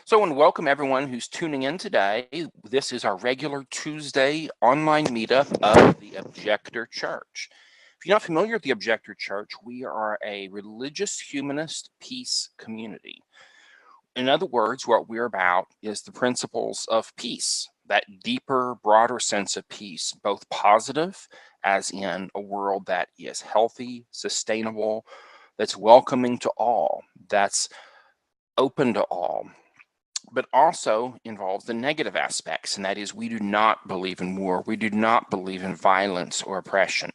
So, I want to welcome everyone who's tuning in today. This is our regular Tuesday online meetup of the Objector Church. If you're not familiar with the Objector Church, we are a religious humanist peace community. In other words, what we're about is the principles of peace, that deeper, broader sense of peace, both positive, as in a world that is healthy, sustainable, that's welcoming to all, that's open to all, but also involves the negative aspects, and that is we do not believe in war. We do not believe in violence or oppression.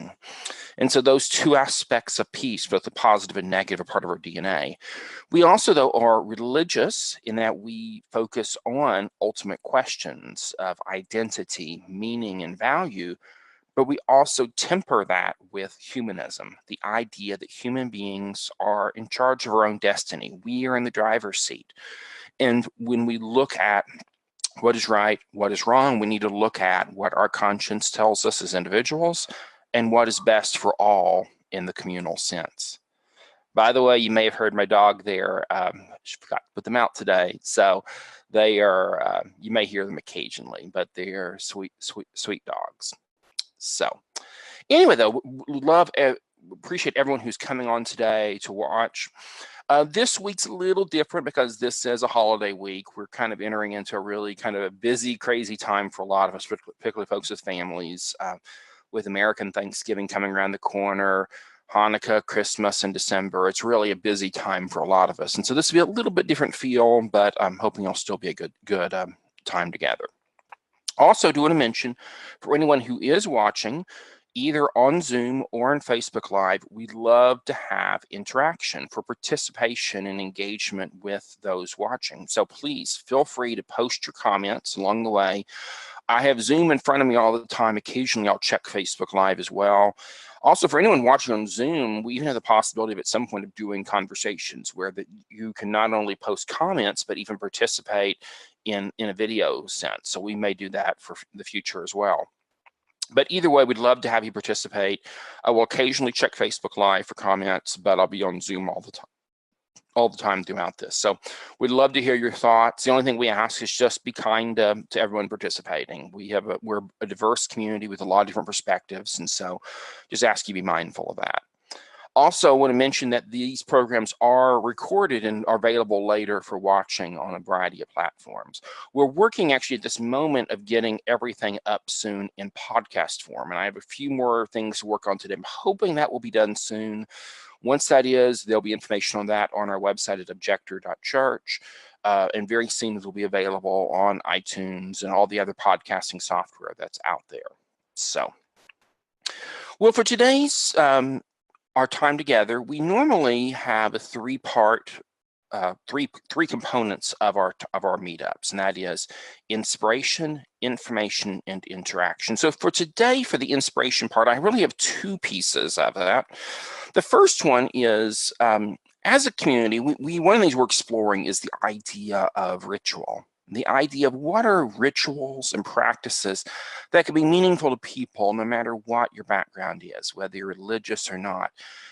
And so those two aspects of peace, both the positive and negative, are part of our DNA. We also, though, are religious in that we focus on ultimate questions of identity, meaning, and value, but we also temper that with humanism, the idea that human beings are in charge of our own destiny. We are in the driver's seat. And when we look at what is right, what is wrong, we need to look at what our conscience tells us as individuals and what is best for all in the communal sense. By the way, you may have heard my dog there. I forgot to put them out today. So they are, you may hear them occasionally, but they are sweet, sweet, sweet dogs. So anyway, though, appreciate everyone who's coming on today to watch. This week's a little different because this is a holiday week. We're kind of entering into a really kind of a busy, crazy time for a lot of us, particularly folks with families, with American Thanksgiving coming around the corner, Hanukkah, Christmas, and December. It's really a busy time for a lot of us. And so this will be a little bit different feel, but I'm hoping it'll still be a good time together. Also, do want to mention, for anyone who is watching, either on Zoom or on Facebook Live, we'd love to have interaction for participation and engagement with those watching. So please feel free to post your comments along the way. I have Zoom in front of me all the time. Occasionally, I'll check Facebook Live as well. Also, for anyone watching on Zoom, we even have the possibility of at some point of doing conversations where you can not only post comments, but even participate in a video sense. So we may do that for the future as well. But either way, we'd love to have you participate. I will occasionally check Facebook Live for comments, but I'll be on Zoom all the time throughout this. So we'd love to hear your thoughts. The only thing we ask is just be kind to everyone participating. We're a diverse community with a lot of different perspectives, and so just ask you to be mindful of that. Also, I want to mention that these programs are recorded and are available later for watching on a variety of platforms. We're working actually at this moment of getting everything up soon in podcast form, and I have a few more things to work on today. I'm hoping that will be done soon. Once that is, there'll be information on that on our website at objector.church, and very soon it will be available on iTunes and all the other podcasting software that's out there. So, well, for today's our time together, we normally have a three-part, three components of our meetups, and that is inspiration, information, and interaction. So for today, for the inspiration part, I really have two pieces of that. The first one is, as a community, one of the things we're exploring is the idea of ritual. The idea of what are rituals and practices that can be meaningful to people no matter what your background is, whether you're religious or not.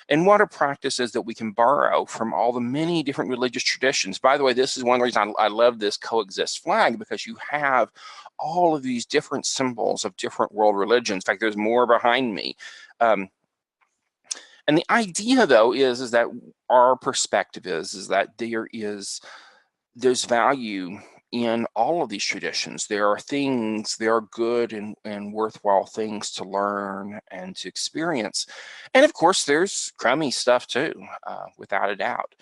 And what are practices that we can borrow from all the many different religious traditions? By the way, this is one reason I love this coexist flag, because you have all of these different symbols of different world religions. In fact, there's more behind me. And the idea, though, is that our perspective is that there's value in all of these traditions. There are good and worthwhile things to learn and to experience. And of course, there's crummy stuff too, without a doubt.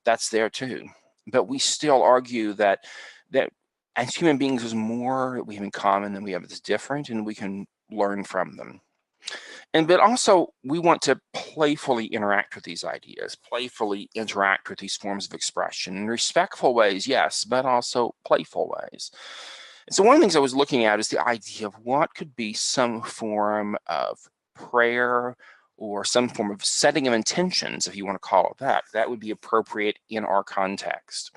That's there too. But we still argue that as human beings, there's more that we have in common than we have that's different, and we can learn from them. But also, we want to playfully interact with these ideas, playfully interact with these forms of expression in respectful ways, yes, but also playful ways. And so one of the things I was looking at is the idea of what could be some form of prayer or some form of setting of intentions, if you want to call it that. That would be appropriate in our context.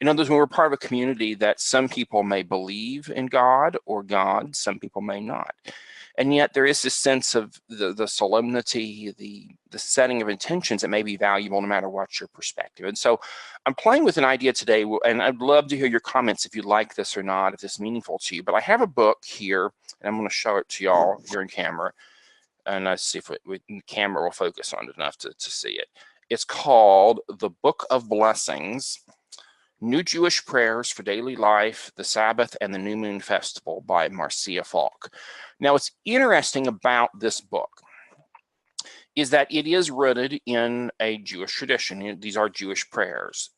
In other words, when we're part of a community that some people may believe in God or God, some people may not. And yet there is this sense of the solemnity, the setting of intentions that may be valuable no matter what your perspective. And so I'm playing with an idea today, and I'd love to hear your comments if you like this or not, if this is meaningful to you. But I have a book here, and I'm going to show it to y'all here in camera. And let's see if the camera will focus on it enough to see it. It's called The Book of Blessings, New Jewish Prayers for Daily Life, the Sabbath, and the New Moon Festival by Marcia Falk. Now, what's interesting about this book is that it is rooted in a Jewish tradition. These are Jewish prayers,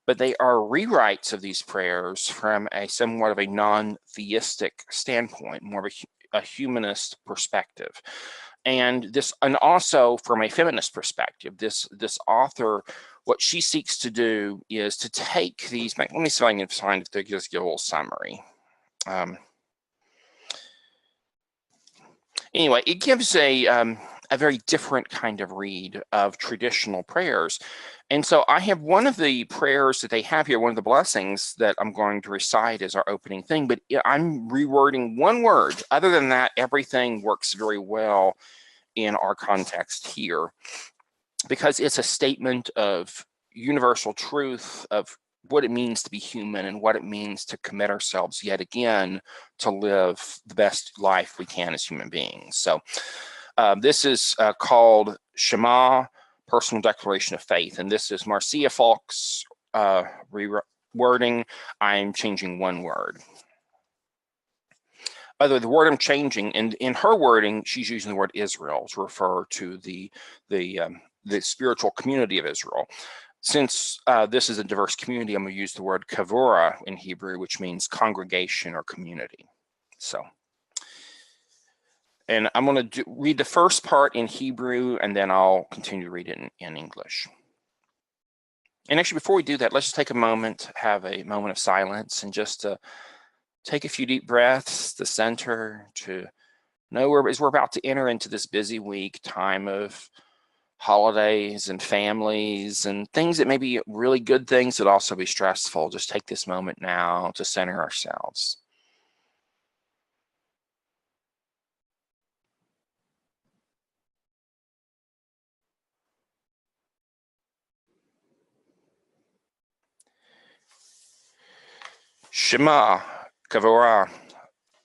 but they are rewrites of these prayers from a somewhat of a non-theistic standpoint, more of a humanist perspective. And also from a feminist perspective, this author, what she seeks to do is to take these, let me see if I can find it to just give a little summary. Anyway, it gives a very different kind of read of traditional prayers. And so I have one of the prayers that they have here, one of the blessings that I'm going to recite as our opening thing, but I'm rewording one word. Other than that, everything works very well in our context here, because it's a statement of universal truth of what it means to be human and what it means to commit ourselves yet again to live the best life we can as human beings. So this is called Shema, Personal Declaration of Faith, and this is Marcia Falk's rewording. I'm changing one word. Other the word I'm changing, and in her wording, she's using the word Israel to refer to the spiritual community of Israel. Since this is a diverse community, I'm going to use the word kavura in Hebrew, which means congregation or community. So, and I'm going to read the first part in Hebrew, and then I'll continue to read it in English. And actually, before we do that, let's just take a moment, have a moment of silence, and just take a few deep breaths, the center, to know as we're about to enter into this busy week, time of holidays and families and things that may be really good things that also be stressful. Just take this moment now to center ourselves. Shema, Kavora,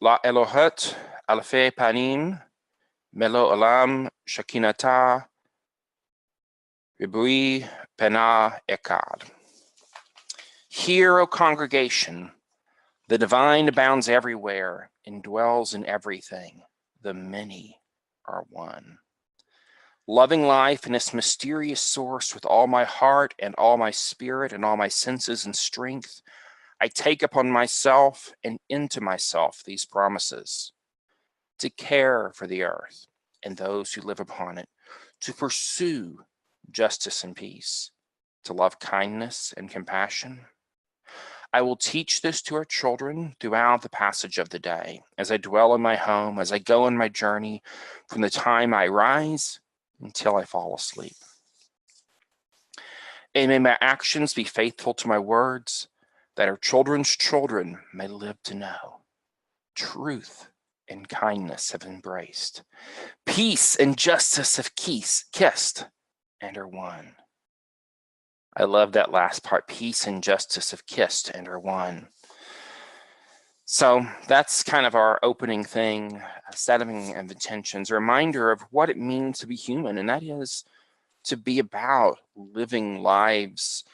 La Elohet, Alfe Panim, Melo Olam, Shakinata, Ribui, Pena, Ekad. Hear, O congregation, the divine abounds everywhere and dwells in everything. The many are one. Loving life in its mysterious source with all my heart and all my spirit and all my senses and strength, I take upon myself and into myself these promises: to care for the earth and those who live upon it, to pursue justice and peace, to love kindness and compassion. I will teach this to our children throughout the passage of the day, as I dwell in my home, as I go on my journey, from the time I rise until I fall asleep. And may my actions be faithful to my words, that our children's children may live to know. Truth and kindness have embraced. Peace and justice have kissed and are one. I love that last part. Peace and justice have kissed and are one. So that's kind of our opening thing, setting of intentions, a reminder of what it means to be human, and that is to be about living lives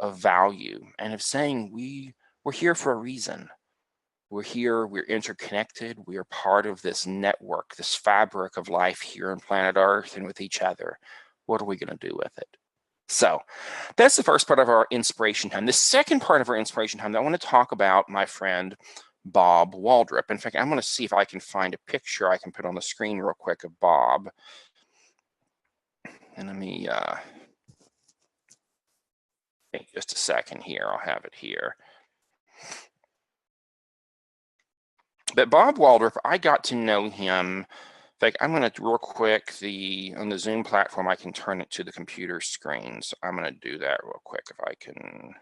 of value and of saying we're here for a reason. We're here, we're interconnected, we are part of this network, this fabric of life here on planet Earth and with each other. What are we going to do with it? So that's the first part of our inspiration time. The second part of our inspiration time, I want to talk about my friend Bob Waldrop. In fact, I'm going to see if I can find a picture I can put on the screen real quick of Bob. And let me take just a second here. I'll have it here. But Bob Waldrop, I got to know him. In fact, I'm going to real quick, on the Zoom platform, I can turn it to the computer screen. So I'm going to do that real quick if I can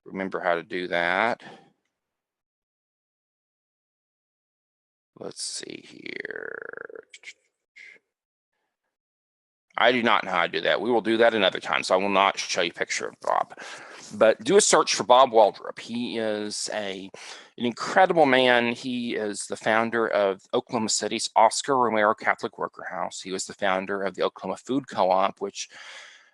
remember how to do that. Let's see here. I do not know how to do that. We will do that another time, so I will not show you a picture of Bob. But do a search for Bob Waldrop. He is an incredible man. He is the founder of Oklahoma City's Oscar Romero Catholic Worker House. He was the founder of the Oklahoma Food Co-op, which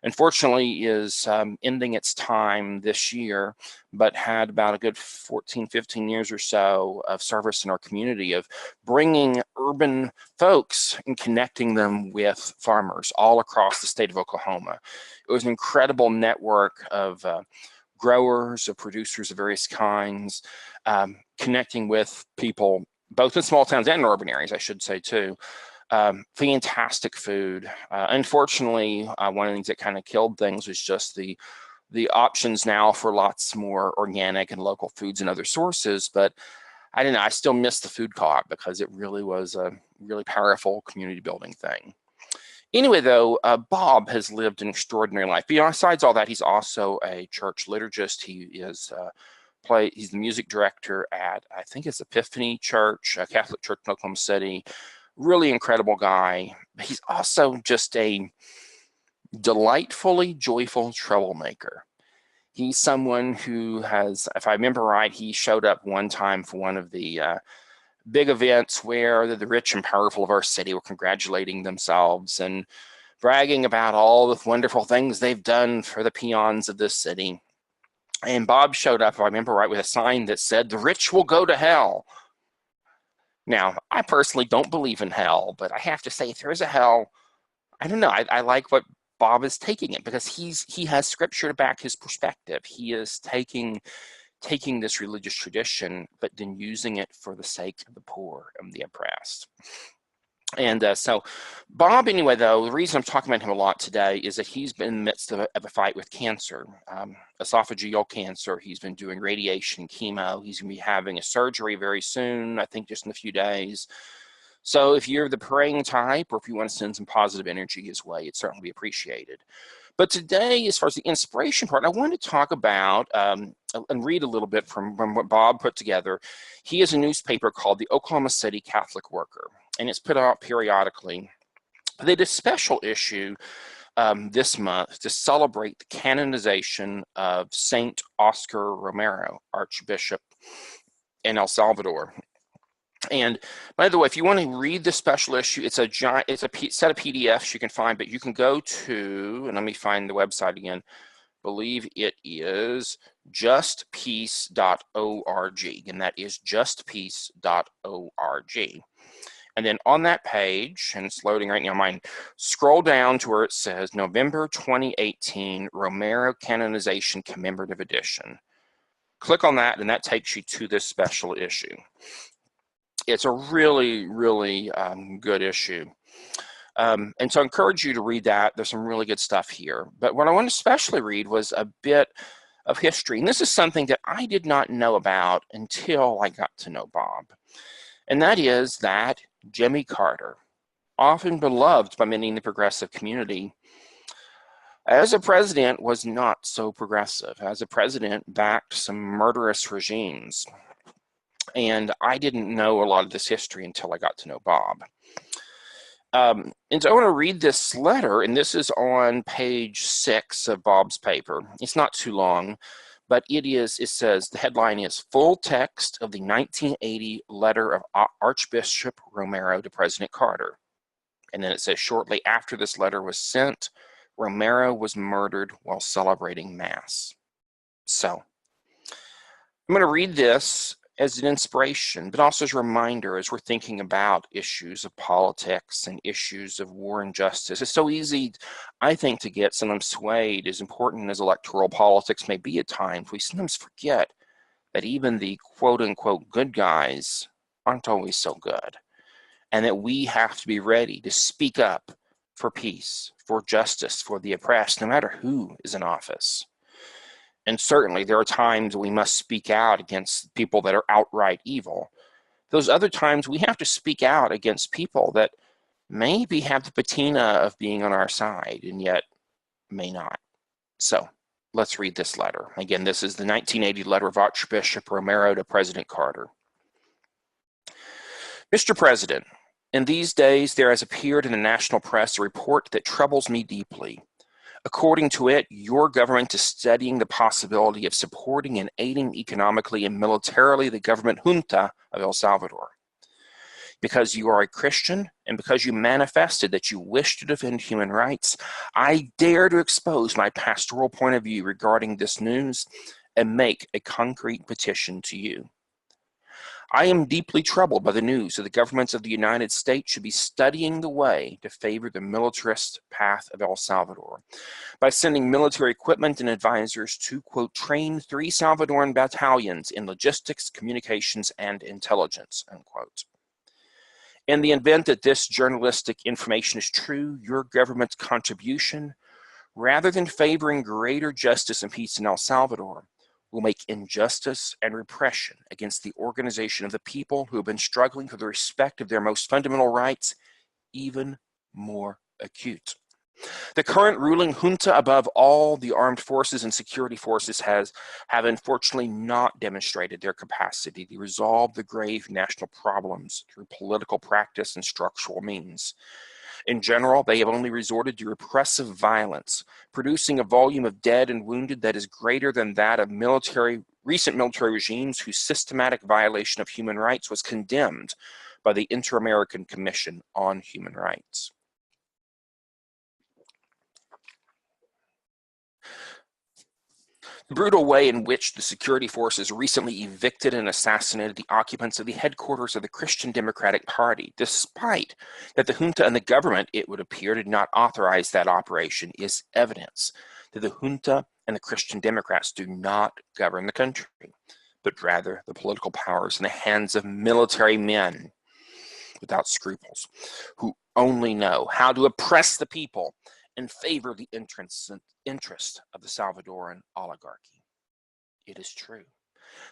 unfortunately is ending its time this year, but had about a good 14, 15 years or so of service in our community of bringing urban folks and connecting them with farmers all across the state of Oklahoma. It was an incredible network of growers, of producers of various kinds, connecting with people both in small towns and in urban areas, I should say too. Fantastic food. Unfortunately, one of the things that kind of killed things was just the options now for lots more organic and local foods and other sources. But I don't know, I still miss the food co-op because it really was a really powerful community building thing. Anyway, though, Bob has lived an extraordinary life. Besides all that, he's also a church liturgist. He is he's the music director at, I think it's Epiphany Church, a Catholic church in Oklahoma City. Really incredible guy. He's also just a delightfully joyful troublemaker. He's someone who has, if I remember right, he showed up one time for one of the big events where the rich and powerful of our city were congratulating themselves and bragging about all the wonderful things they've done for the peons of this city. And Bob showed up, if I remember right, with a sign that said, "The rich will go to hell." Now, I personally don't believe in hell, but I have to say, if there is a hell, I don't know. I like what Bob is taking it because he has scripture to back his perspective. He is taking this religious tradition, but then using it for the sake of the poor and the oppressed. And so Bob, anyway, though, the reason I'm talking about him a lot today is that he's been in the midst of a fight with cancer, esophageal cancer. He's been doing radiation, chemo. He's going to be having a surgery very soon, I think just in a few days. So if you're the praying type or if you want to send some positive energy his way, it'd certainly be appreciated. But today, as far as the inspiration part, I want to talk about and read a little bit from what Bob put together. He has a newspaper called the Oklahoma City Catholic Worker, and it's put out periodically. They did a special issue this month to celebrate the canonization of Saint Oscar Romero, Archbishop in El Salvador. And by the way, if you want to read the special issue, it's a set of PDFs you can find, but you can go to, and let me find the website again, believe it is justpeace.org, and that is justpeace.org. And then on that page, and it's loading right now, mine, scroll down to where it says November 2018 Romero Canonization Commemorative Edition. Click on that, and that takes you to this special issue. It's a really, really good issue. And so I encourage you to read that. There's some really good stuff here. But what I want to especially read was a bit of history. And this is something that I did not know about until I got to know Bob. And that is that Jimmy Carter, often beloved by many in the progressive community, as a president was not so progressive. As a president, backed some murderous regimes. And I didn't know a lot of this history until I got to know Bob. And so I want to read this letter, and this is on page 6 of Bob's paper. It's not too long, but it says, the headline is Full Text of the 1980 Letter of Archbishop Romero to President Carter. And then it says, shortly after this letter was sent, Romero was murdered while celebrating Mass. So I'm going to read this as an inspiration, but also as a reminder as we're thinking about issues of politics and issues of war and justice. It's so easy, I think, to get sometimes swayed, as important as electoral politics may be at times. We sometimes forget that even the quote-unquote good guys aren't always so good, and that we have to be ready to speak up for peace, for justice, for the oppressed, no matter who is in office. And certainly there are times we must speak out against people that are outright evil. Those other times we have to speak out against people that maybe have the patina of being on our side and yet may not. So Let's read this letter. Again, this is the 1980 letter of Archbishop Romero to President Carter. Mr. President, in these days there has appeared in the national press a report that troubles me deeply. According to it, your government is studying the possibility of supporting and aiding economically and militarily the government junta of El Salvador. Because you are a Christian and because you manifested that you wish to defend human rights, I dare to expose my pastoral point of view regarding this news and make a concrete petition to you. I am deeply troubled by the news that the governments of the United States should be studying the way to favor the militarist path of El Salvador by sending military equipment and advisors to, quote, train 3 Salvadoran battalions in logistics, communications, and intelligence, unquote. In the event that this journalistic information is true, your government's contribution, rather than favoring greater justice and peace in El Salvador, will make injustice and repression against the organization of the people who have been struggling for the respect of their most fundamental rights even more acute. The current ruling junta, above all the armed forces and security forces, have unfortunately not demonstrated their capacity to resolve the grave national problems through political practice and structural means. In general, they have only resorted to repressive violence, producing a volume of dead and wounded that is greater than that of recent military regimes whose systematic violation of human rights was condemned by the Inter-American Commission on Human Rights. The brutal way in which the security forces recently evicted and assassinated the occupants of the headquarters of the Christian Democratic Party, despite that the junta and the government, it would appear, did not authorize that operation, is evidence that the junta and the Christian Democrats do not govern the country, but rather the political powers in the hands of military men without scruples, who only know how to oppress the people and favor the interest of the Salvadoran oligarchy. It is true.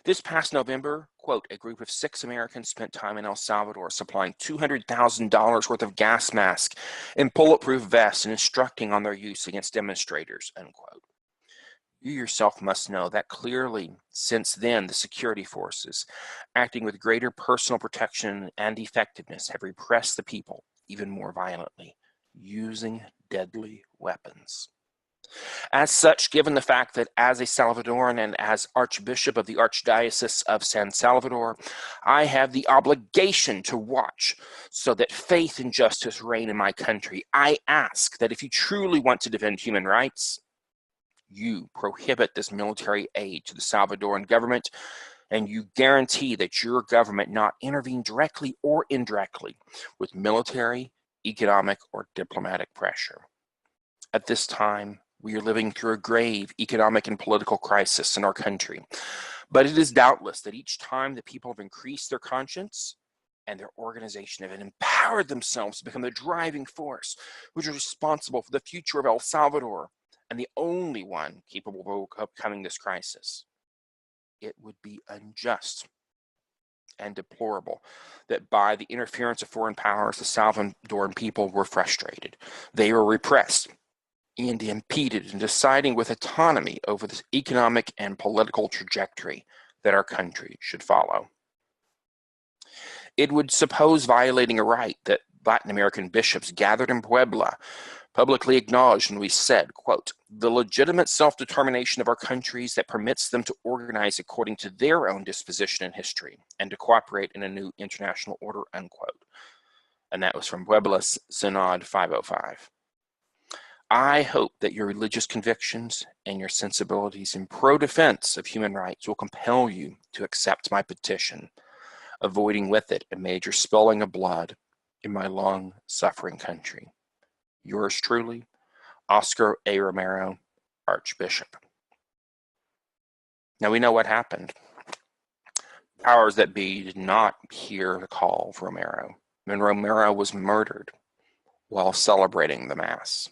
This past November, quote, a group of 6 Americans spent time in El Salvador supplying $200,000 worth of gas masks and bulletproof vests and instructing on their use against demonstrators, unquote. You yourself must know that clearly, since then, the security forces, acting with greater personal protection and effectiveness, have repressed the people even more violently, using deadly weapons. As such, given the fact that as a Salvadoran and as Archbishop of the Archdiocese of San Salvador, I have the obligation to watch so that faith and justice reign in my country, I ask that if you truly want to defend human rights, you prohibit this military aid to the Salvadoran government, and you guarantee that your government not intervene directly or indirectly with military, economic, or diplomatic pressure. At this time, we are living through a grave economic and political crisis in our country, but it is doubtless that each time the people have increased their conscience and their organization have empowered themselves to become the driving force which is responsible for the future of El Salvador and the only one capable of overcoming this crisis. It would be unjust and deplorable that by the interference of foreign powers, the Salvadoran people were frustrated. They were repressed and impeded in deciding with autonomy over the economic and political trajectory that our country should follow. It would suppose violating a right that Latin American bishops gathered in Puebla publicly acknowledged when we said, quote, the legitimate self-determination of our countries that permits them to organize according to their own disposition and history and to cooperate in a new international order, unquote. And that was from Puebla Synod 505. I hope that your religious convictions and your sensibilities in pro-defense of human rights will compel you to accept my petition, avoiding with it a major spilling of blood in my long-suffering country. Yours truly, Oscar A. Romero, Archbishop. Now we know what happened. Powers that be did not hear the call of Romero, and Romero was murdered while celebrating the Mass.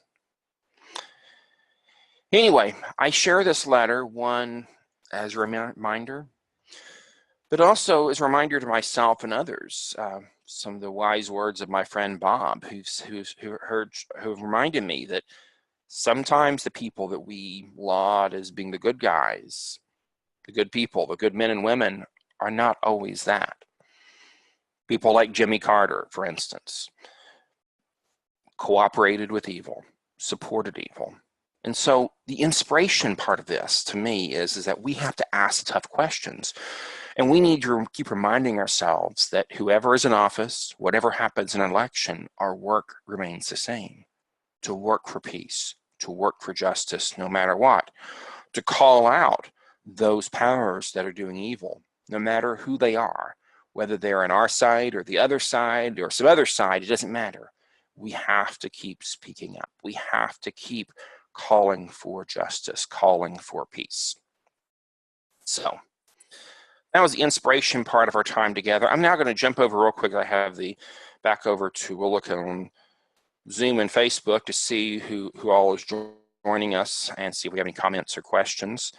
Anyway, I share this letter, one, as a reminder, but also as a reminder to myself and others, some of the wise words of my friend Bob, who have reminded me that Sometimes the people that we laud as being the good guys, the good people, the good men and women, are not always that. People like Jimmy Carter, for instance, cooperated with evil, supported evil. And so the inspiration part of this to me is that we have to ask the tough questions. And we need to keep reminding ourselves that whoever is in office, whatever happens in an election, our work remains the same. To work for peace, to work for justice, no matter what. To call out those powers that are doing evil, no matter who they are, whether they're on our side or the other side or some other side, it doesn't matter. We have to keep speaking up. We have to keep calling for justice, calling for peace. So that was the inspiration part of our time together. I'm now going to jump over real quick. I have the back over to, we'll look on Zoom and Facebook to see who all is joining us and see if we have any comments or questions.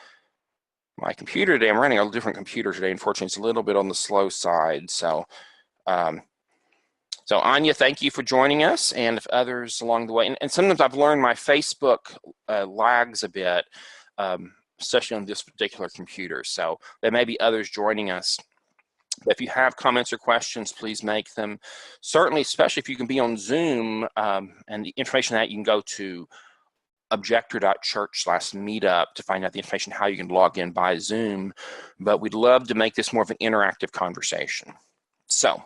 My computer today, I'm running a different computer today. Unfortunately, it's a little bit on the slow side. So, so Anya, thank you for joining us, and if others along the way. And sometimes I've learned my Facebook lags a bit, especially on this particular computer. So there may be others joining us. But if you have comments or questions, please make them. Certainly, especially if you can be on Zoom, and the information that you can go to objector.church/meetup to find out the information how you can log in by Zoom. But we'd love to make this more of an interactive conversation. So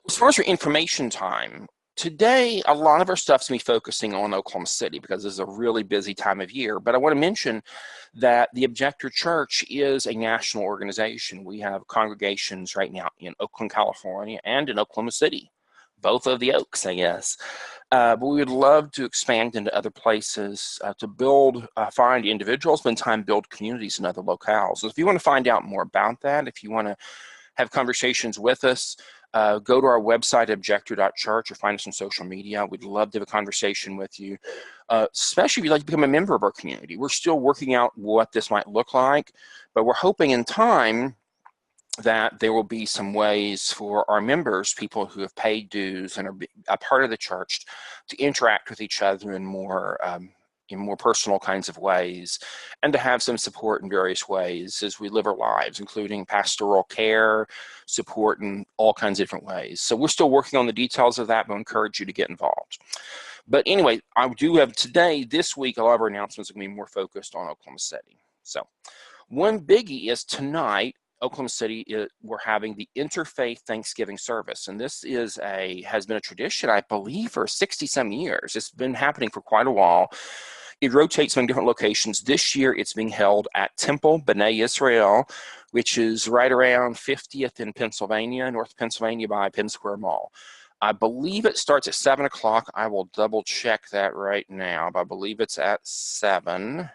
as far as our information time, today, a lot of our stuff's going to be focusing on Oklahoma City because this is a really busy time of year. But I want to mention that the Objector Church is a national organization. We have congregations right now in Oakland, California, and in Oklahoma City, both of the Oaks, I guess. But we would love to expand into other places to build, find individuals, spend time, build communities in other locales. So if you want to find out more about that, if you want to have conversations with us, go to our website, objector.church, or find us on social media. We'd love to have a conversation with you, especially if you'd like to become a member of our community. We're still working out what this might look like, but we're hoping in time that there will be some ways for our members, people who have paid dues and are a part of the church, to interact with each other in more personal kinds of ways, and to have some support in various ways as we live our lives, including pastoral care, support in all kinds of different ways. So we're still working on the details of that, but I encourage you to get involved. But anyway, I do have today, this week, a lot of our announcements are going to be more focused on Oklahoma City. So one biggie is tonight, Oklahoma City, we're having the Interfaith Thanksgiving service. And this has been a tradition, I believe, for 60-some years. It's been happening for quite a while. It rotates among different locations. This year, it's being held at Temple B'nai Israel, which is right around 50th in Pennsylvania, North Pennsylvania by Penn Square Mall. I believe it starts at 7 o'clock. I will double check that right now, but I believe it's at 7.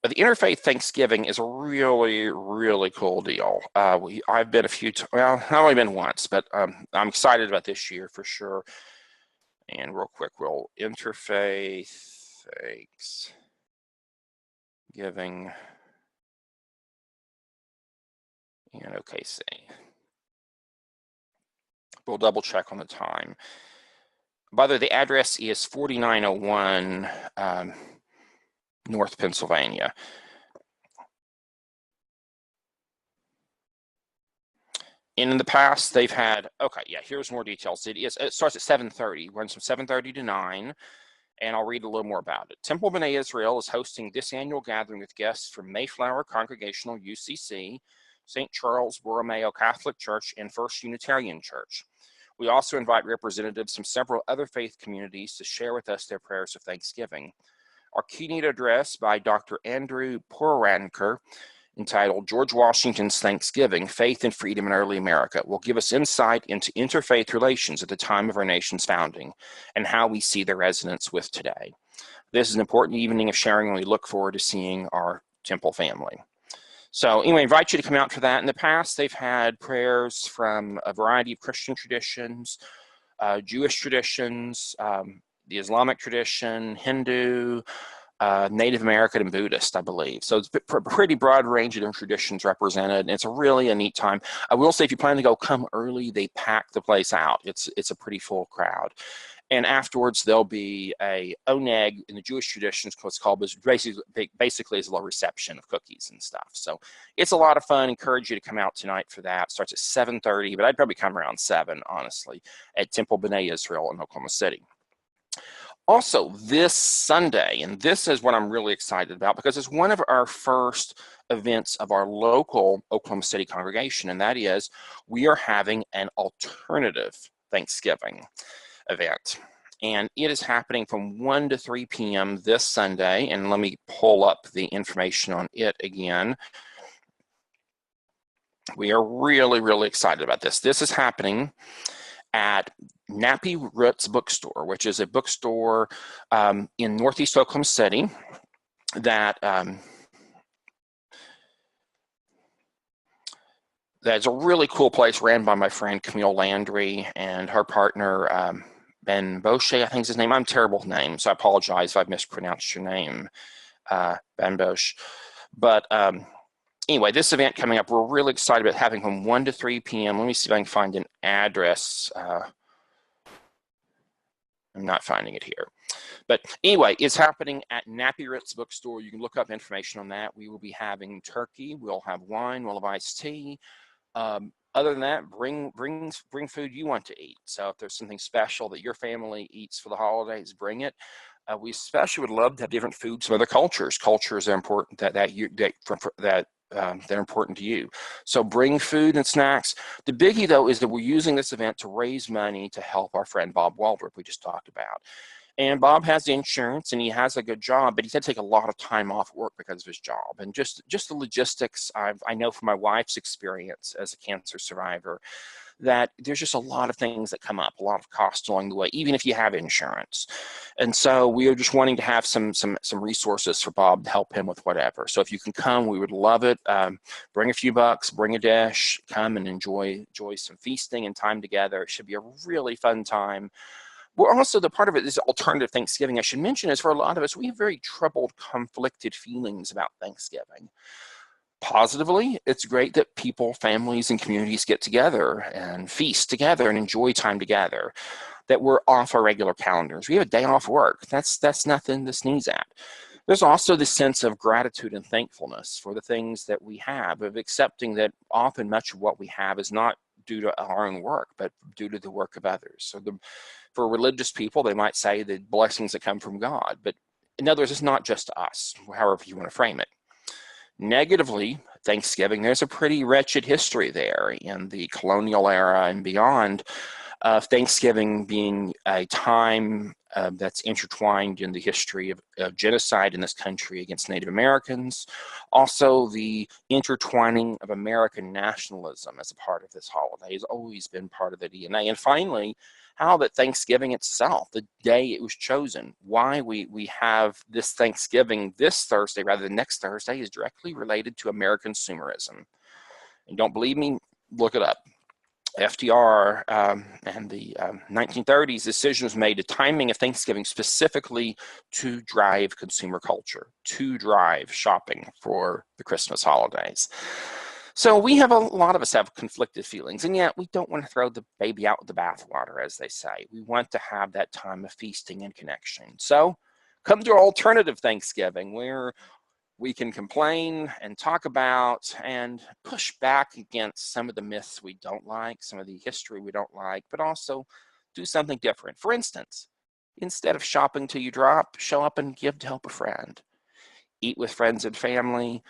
But the Interfaith Thanksgiving is a really, really cool deal. I've been well, I've only been once, but I'm excited about this year for sure. And real quick, we'll Interfaith Thanksgiving in OKC. We'll double check on the time. By the way, the address is 4901 North Pennsylvania. And in the past, they've had, okay, yeah, here's more details. It starts at 7:30, runs from 7:30 to 9, and I'll read a little more about it. Temple B'nai Israel is hosting this annual gathering with guests from Mayflower Congregational UCC, St. Charles Borromeo Catholic Church, and First Unitarian Church. We also invite representatives from several other faith communities to share with us their prayers of Thanksgiving. Our keynote address by Dr. Andrew Poranker, entitled George Washington's Thanksgiving, Faith and Freedom in Early America, will give us insight into interfaith relations at the time of our nation's founding and how we see their resonance with today. This is an important evening of sharing, and we look forward to seeing our Temple family. So anyway, I invite you to come out for that. In the past, they've had prayers from a variety of Christian traditions, Jewish traditions, the Islamic tradition, Hindu, Native American and Buddhist, I believe. So it's a pretty broad range of different traditions represented, and it's really a neat time. I will say, if you plan to go, come early. They pack the place out. It's a pretty full crowd. And afterwards, there'll be a oneg in the Jewish traditions, what's called, basically is a little reception of cookies and stuff. So it's a lot of fun. Encourage you to come out tonight for that. Starts at 7:30, but I'd probably come around 7, honestly, at Temple B'nai Israel in Oklahoma City. Also, this Sunday, and this is what I'm really excited about because it's one of our first events of our local Oklahoma City congregation, and that is we are having an alternative Thanksgiving event. And it is happening from 1 to 3 p.m. this Sunday, and let me pull up the information on it again. We are really, really excited about this. This is happening at Nappy Roots Bookstore, which is a bookstore in Northeast Oklahoma City that that's a really cool place, ran by my friend Camille Landry and her partner Ben Boche, I think is his name. I'm terrible with names, so I apologize if I've mispronounced your name, Ben Boche. But anyway, this event coming up, we're really excited about having from 1 to 3 p.m. Let me see if I can find an address. I'm not finding it here. But anyway, it's happening at Nappy Roots Bookstore. You can look up information on that. We will be having turkey. We'll have wine. We'll have iced tea. Other than that, bring food you want to eat. So if there's something special that your family eats for the holidays, bring it. We especially would love to have different foods from other cultures. Cultures are important that they're important to you. So bring food and snacks. The biggie, though, is that we're using this event to raise money to help our friend Bob Waldrop we just talked about. And Bob has the insurance and he has a good job, but he's had to take a lot of time off work because of his job. And just the logistics, I know from my wife's experience as a cancer survivor, that there's just a lot of things that come up, a lot of costs along the way, even if you have insurance. And so we are just wanting to have some resources for Bob to help him with whatever. So if you can come, we would love it. Bring a few bucks, bring a dish, come and enjoy some feasting and time together. It should be a really fun time. Well, also, the part of it is alternative Thanksgiving. I should mention is for a lot of us, we have very troubled, conflicted feelings about Thanksgiving. Positively, it's great that people, families, and communities get together and feast together and enjoy time together, that we're off our regular calendars. We have a day off work. That's nothing to sneeze at. There's also this sense of gratitude and thankfulness for the things that we have, of accepting that often much of what we have is not due to our own work, but due to the work of others. So for religious people, they might say the blessings that come from God, but in other words, it's not just us, however you want to frame it. Negatively, Thanksgiving, there's a pretty wretched history there in the colonial era and beyond, of Thanksgiving being a time that's intertwined in the history of genocide in this country against Native Americans. Also, the intertwining of American nationalism as a part of this holiday has always been part of the DNA. And finally, how that Thanksgiving itself, the day it was chosen, why we have this Thanksgiving this Thursday rather than next Thursday, is directly related to American consumerism. And don't believe me, look it up. FDR and the 1930s decision was made to timing of Thanksgiving specifically to drive consumer culture, to drive shopping for the Christmas holidays. So we have a lot of us have conflicted feelings, and yet we don't want to throw the baby out with the bathwater, as they say. We want to have that time of feasting and connection. So come to our alternative Thanksgiving, where we can complain and talk about and push back against some of the myths we don't like, some of the history we don't like, but also do something different. For instance, instead of shopping till you drop, show up and give to help a friend. Eat with friends and family.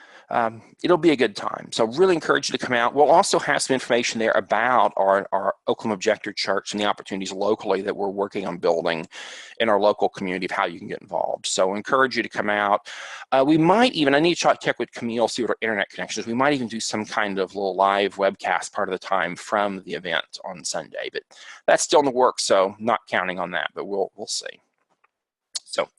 It'll be a good time. So really encourage you to come out. We'll also have some information there about our Oklahoma Objector Church and the opportunities locally that we're working on building in our local community of how you can get involved. So encourage you to come out. We might even, I need to check with Camille, see what our internet connection is. We might even do some kind of little live webcast part of the time from the event on Sunday, but that's still in the works, so not counting on that, but we'll see. So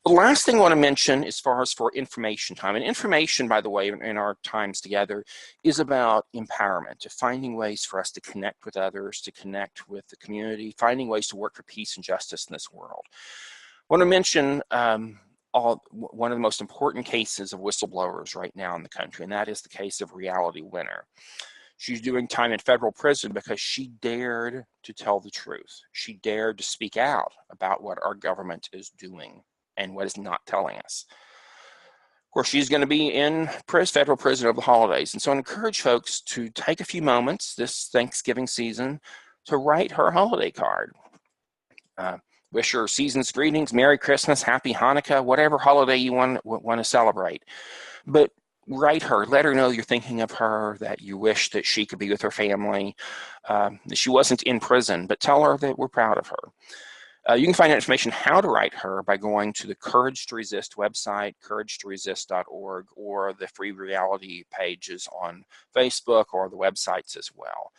the last thing I want to mention as far as for information time, and information, by the way, in our times together is about empowerment, to finding ways for us to connect with others, to connect with the community, finding ways to work for peace and justice in this world. I want to mention one of the most important cases of whistleblowers right now in the country, and that is the case of Reality Winner. She's doing time in federal prison because she dared to tell the truth. She dared to speak out about what our government is doing and what is not telling us. Of course, she's going to be in federal prison over the holidays. And so I encourage folks to take a few moments this Thanksgiving season to write her holiday card. Wish her season's greetings, Merry Christmas, Happy Hanukkah, whatever holiday you want to celebrate. But write her, let her know you're thinking of her, that you wish that she could be with her family, that she wasn't in prison, but tell her that we're proud of her. You can find out information how to write her by going to the Courage to Resist website, couragetoresist.org, or the Free Reality pages on Facebook or the websites as well.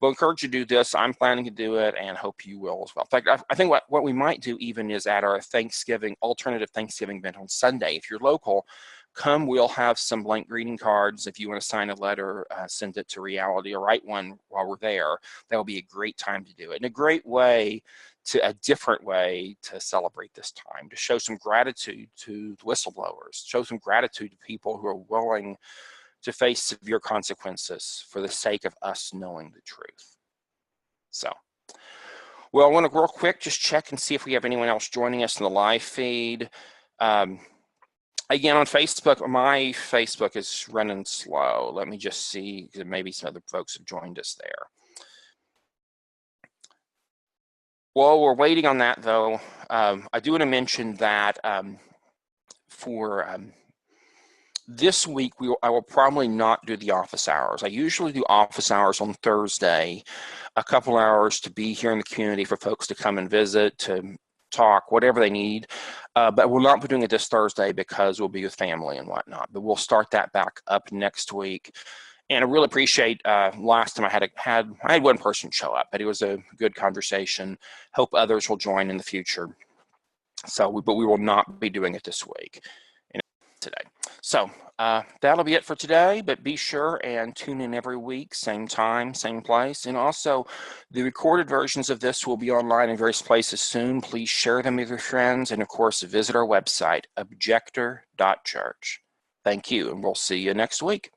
We'll encourage you to do this. I'm planning to do it and hope you will as well. In fact, I think what we might do even is at our alternative Thanksgiving event on Sunday. If you're local, come, we'll have some blank greeting cards. If you want to sign a letter, send it to Reality or write one while we're there. That will be a great time to do it, and a different way to celebrate this time, to show some gratitude to the whistleblowers, show some gratitude to people who are willing to face severe consequences for the sake of us knowing the truth. So, well, I want to real quick just check and see if we have anyone else joining us in the live feed. Again, on Facebook, my Facebook is running slow. Let me just see, because maybe some other folks have joined us there. While we're waiting on that, though, I do want to mention that for this week, I will probably not do the office hours. I usually do office hours on Thursday, a couple hours to be here in the community for folks to come and visit, to talk, whatever they need. But we'll not be doing it this Thursday because we'll be with family and whatnot. But we'll start that back up next week. And I really appreciate last time I had one person show up, but it was a good conversation. Hope others will join in the future. So, but we will not be doing it this week. Today. So that'll be it for today, but be sure and tune in every week, same time, same place. And also the recorded versions of this will be online in various places soon. Please share them with your friends, and of course visit our website, objector.church. Thank you, and we'll see you next week.